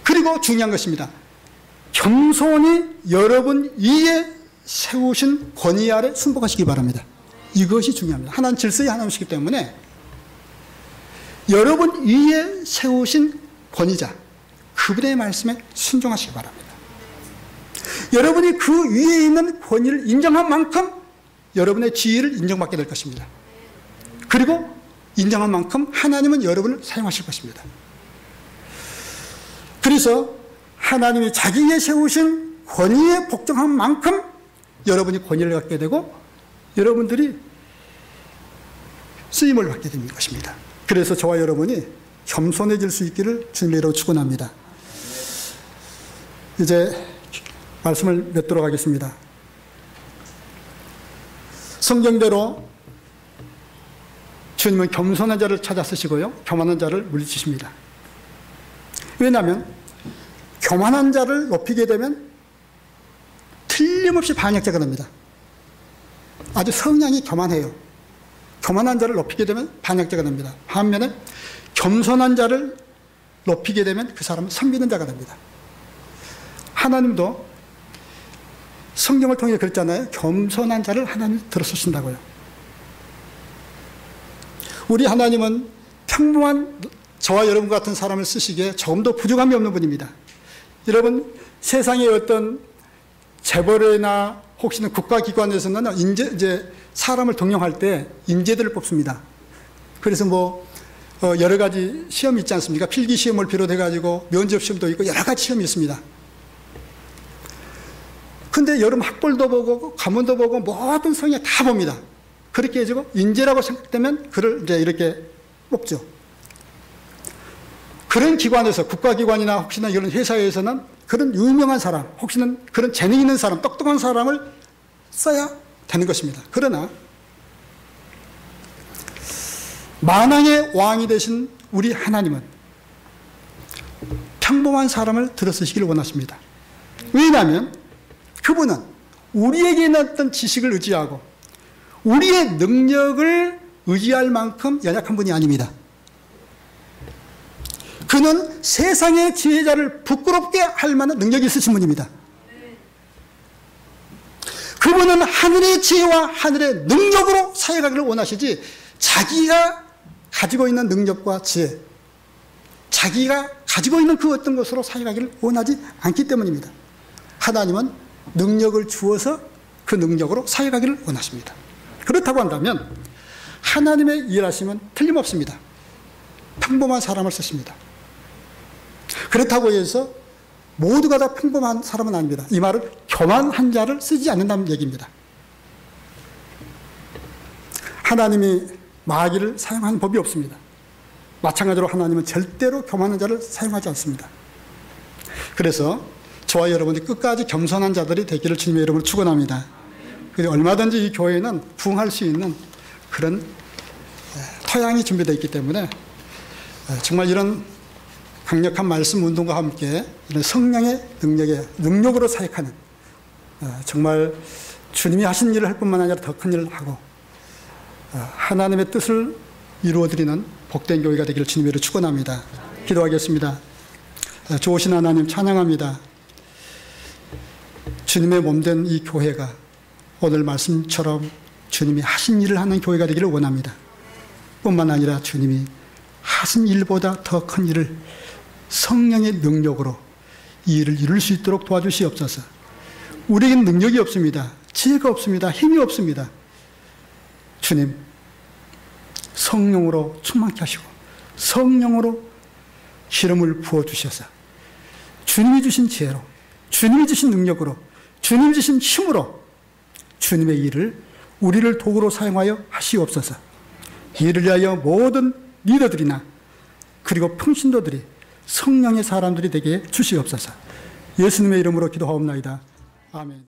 그리고 중요한 것입니다. 겸손히 여러분 위에 세우신 권위 아래 순복하시기 바랍니다. 이것이 중요합니다. 하나님 질서의 하나님이시기 때문에 여러분 위에 세우신 권위자, 그분의 말씀에 순종하시기 바랍니다. 여러분이 그 위에 있는 권위를 인정한 만큼 여러분의 지위를 인정받게 될 것입니다. 그리고 인정한 만큼 하나님은 여러분을 사용하실 것입니다. 그래서 하나님이 자기에 세우신 권위에 복종한 만큼 여러분이 권위를 갖게 되고 여러분들이 쓰임을 받게 되는 것입니다. 그래서 저와 여러분이 겸손해질 수 있기를 주님으로 축원합니다. 이제 말씀을 맺도록 하겠습니다. 성경대로 주님은 겸손한 자를 찾아 쓰시고요, 교만한 자를 물리치십니다. 왜냐하면 교만한 자를 높이게 되면 틀림없이 반역자가 됩니다. 아주 성향이 교만해요. 교만한 자를 높이게 되면 반역자가 됩니다. 반면에 겸손한 자를 높이게 되면 그 사람은 섬기는 자가 됩니다. 하나님도 성경을 통해 그랬잖아요. 겸손한 자를 하나님 들어 쓰신다고요. 우리 하나님은 평범한 저와 여러분 같은 사람을 쓰시기에 조금도 부족함이 없는 분입니다. 여러분, 세상의 어떤 재벌이나 혹시는 국가기관에서는 이제 사람을 등용할 때 인재들을 뽑습니다. 그래서 여러 가지 시험이 있지 않습니까? 필기 시험을 비롯해가지고 면접 시험도 있고 여러 가지 시험이 있습니다. 근데 여러분 학벌도 보고 가문도 보고 모든 성향 다 봅니다. 그렇게 해주고 인재라고 생각되면 그를 이제 이렇게 뽑죠. 그런 기관에서, 국가기관이나 혹시나 이런 회사에서는 그런 유명한 사람, 혹시는 그런 재능 있는 사람, 똑똑한 사람을 써야 되는 것입니다. 그러나 만왕의 왕이 되신 우리 하나님은 평범한 사람을 들어 쓰시기를 원하십니다. 왜냐하면 그분은 우리에게 있는 어떤 지식을 의지하고 우리의 능력을 의지할 만큼 연약한 분이 아닙니다. 그는 세상의 지혜자를 부끄럽게 할 만한 능력이 있으신 분입니다. 그분은 하늘의 지혜와 하늘의 능력으로 사역하기를 원하시지 자기가 가지고 있는 능력과 지혜, 자기가 가지고 있는 그 어떤 것으로 사역하기를 원하지 않기 때문입니다. 하나님은 능력을 주어서 그 능력으로 사역하기를 원하십니다. 그렇다고 한다면 하나님의 일하심은 틀림없습니다. 평범한 사람을 쓰십니다. 그렇다고 해서 모두가 다 평범한 사람은 아닙니다. 이 말은 교만한 자를 쓰지 않는다는 얘기입니다. 하나님이 마귀를 사용하는 법이 없습니다. 마찬가지로 하나님은 절대로 교만한 자를 사용하지 않습니다. 그래서 저와 여러분이 끝까지 겸손한 자들이 되기를 주님의 이름으로 축원합니다. 그리고 얼마든지 이 교회는 부흥할 수 있는 그런 토양이 준비되어 있기 때문에 정말 이런 강력한 말씀 운동과 함께 이런 성령의 능력으로 사역하는 정말 주님이 하신 일을 할 뿐만 아니라 더 큰 일을 하고 하나님의 뜻을 이루어드리는 복된 교회가 되기를 주님으로 축원합니다. 기도하겠습니다. 좋으신 하나님 찬양합니다. 주님의 몸된 이 교회가 오늘 말씀처럼 주님이 하신 일을 하는 교회가 되기를 원합니다. 뿐만 아니라 주님이 하신 일보다 더 큰 일을 성령의 능력으로 이 일을 이룰 수 있도록 도와주시옵소서. 우리에겐 능력이 없습니다. 지혜가 없습니다. 힘이 없습니다. 주님, 성령으로 충만케 하시고 성령으로 기름을 부어주셔서 주님이 주신 지혜로, 주님이 주신 능력으로, 주님이 주신 힘으로 주님의 일을 우리를 도구로 사용하여 하시옵소서. 이를 위하여 모든 리더들이나 그리고 평신도들이 성령의 사람들이 되게 주시옵소서. 예수님의 이름으로 기도하옵나이다. 아멘.